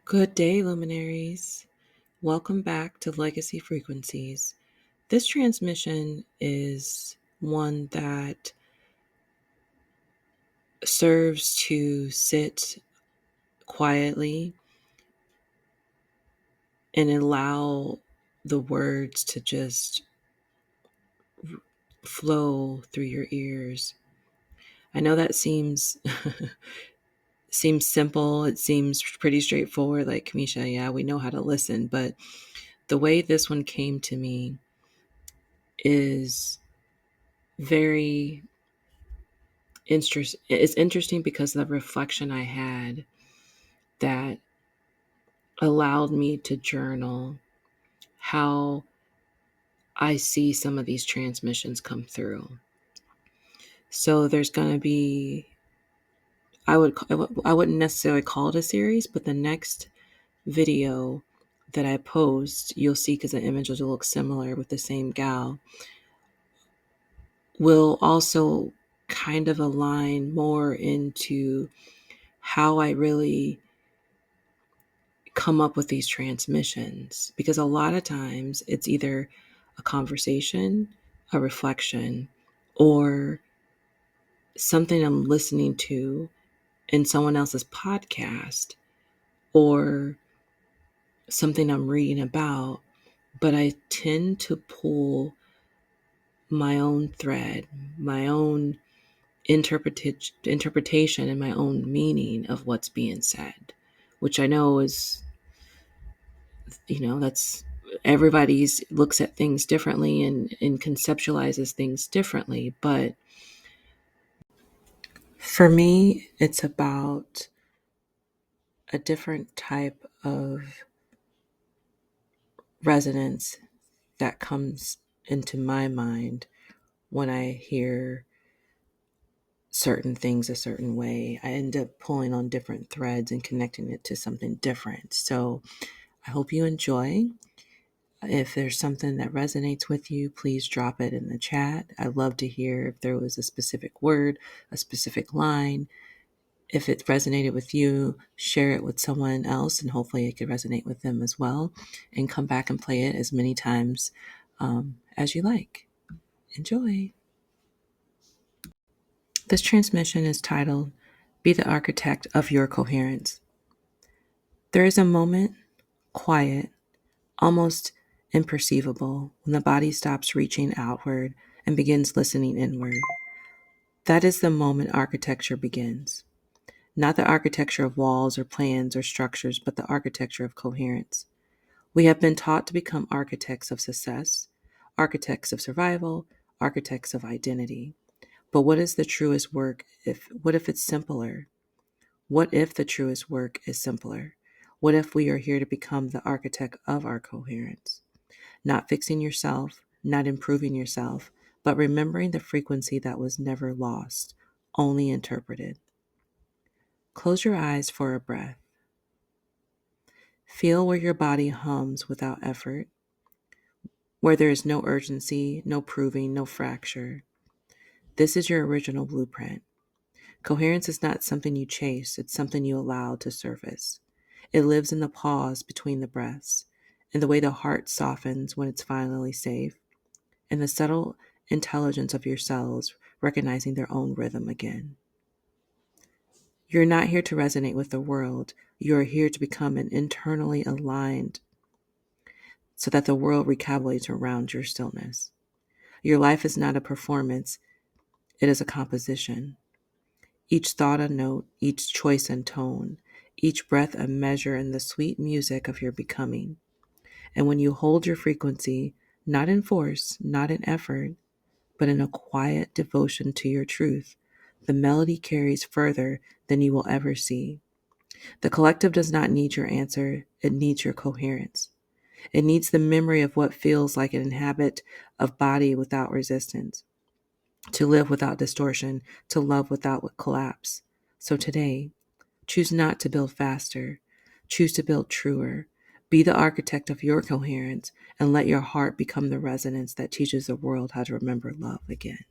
Good day, luminaries. Welcome back to Legacy Frequencies. This transmission is one that serves to sit quietly and allow the words to just flow through your ears. I know that seems simple. It seems pretty straightforward, like Kamisha, yeah, we know how to listen, but the way this one came to me is very it's interesting because of the reflection I had that allowed me to journal how I see some of these transmissions come through. So there's going to be, I wouldn't necessarily call it a series, but the next video that I post, you'll see because the image will look similar with the same gal, will also kind of align more into how I really come up with these transmissions, because a lot of times it's either a conversation, a reflection, or something I'm listening to in someone else's podcast, or something I'm reading about, but I tend to pull my own thread, my own interpretation and my own meaning of what's being said, which I know is, that's everybody's looks at things differently and conceptualizes things differently. But for me, it's about a different type of resonance that comes into my mind when I hear certain things a certain way. I end up pulling on different threads and connecting it to something different. So I hope you enjoy. If there's something that resonates with you, please drop it in the chat. I'd love to hear if there was a specific word, a specific line. If it resonated with you, share it with someone else, and hopefully it could resonate with them as well. And come back and play it as many times as you like. Enjoy. This transmission is titled, Be the Architect of Your Coherence. There is a moment, quiet, almost imperceivable, when the body stops reaching outward and begins listening inward. That is the moment architecture begins. Not the architecture of walls or plans or structures, but the architecture of coherence. We have been taught to become architects of success, architects of survival, architects of identity. But what is the truest work what if it's simpler? What if the truest work is simpler? What if we are here to become the architect of our coherence? Not fixing yourself, not improving yourself, but remembering the frequency that was never lost, only interpreted. Close your eyes for a breath. Feel where your body hums without effort, where there is no urgency, no proving, no fracture. This is your original blueprint. Coherence is not something you chase, it's something you allow to surface. It lives in the pause between the breaths, in the way the heart softens when it's finally safe, and the subtle intelligence of your cells recognizing their own rhythm again. You're not here to resonate with the world. You are here to become an internally aligned so that the world recalibrates around your stillness. Your life is not a performance, it is a composition. Each thought a note, each choice a tone, each breath a measure in the sweet music of your becoming. And when you hold your frequency, not in force, not in effort, but in a quiet devotion to your truth, the melody carries further than you will ever see. The collective does not need your answer, it needs your coherence. It needs the memory of what feels like an inhabit of body without resistance, to live without distortion, to love without collapse. So today, choose not to build faster, choose to build truer. Be the architect of your coherence and let your heart become the resonance that teaches the world how to remember love again.